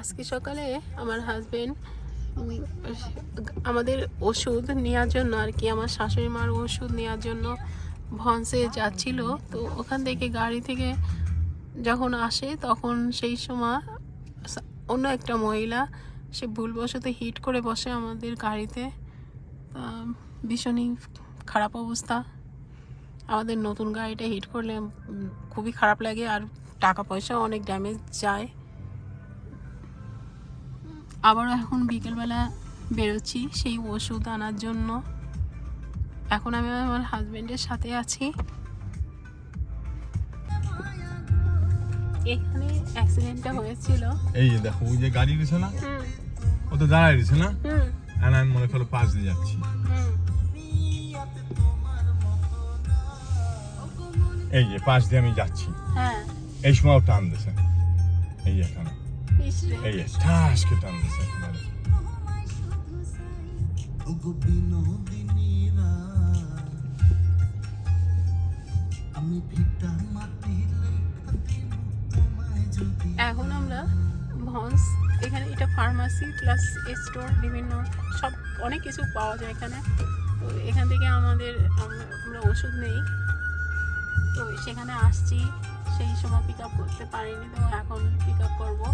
আজকে সকালে আমার হাজবেন্ড আমাদের ওষুধ নেওয়ার জন্য আর কি, আমার শাশুড়ি মার ওষুধ নেওয়ার জন্য ভনসে যাচ্ছিল। তো ওখান থেকে গাড়ি থেকে যখন আসে তখন সেই সময় অন্য একটা মহিলা সে ভুলবশত হিট করে বসে আমাদের গাড়িতে। ভীষণই খারাপ অবস্থা। আমাদের নতুন গাড়িটা হিট করলে খুবই খারাপ লাগে, আর টাকা পয়সাও অনেক ড্যামেজ যায়। আবারও এখন বিকেলবেলা বেরোচ্ছি সেই ওষুধ আনার জন্য। এখন আমি আমার হাজবেন্ডের সাথে আছি। এখানে অ্যাক্সিডেন্টটা হয়েছিল। এই যে দেখো, ওই যে গাড়ি রয়েছে না, ও তো দাঁড়ায় রয়েছে না, আর আমি মনে করো পাশ দিয়ে যাচ্ছি। এই যে পাশ দিয়ে আমি যাচ্ছি, এই সময় টান দিছে, এই যে এখানে, এই যে ঠাসকে টান দিছে। এখন আমরা ভনস, এখানে এটা ফার্মাসি প্লাস স্টোর, বিভিন্ন সব অনেক কিছু পাওয়া যায় এখানে। তো এখান থেকে আমরা ওষুধ নেই। তো সেখানে আসছি, সেই সময় পিক আপ করতে পারিনি, তো এখন পিক আপ করবো।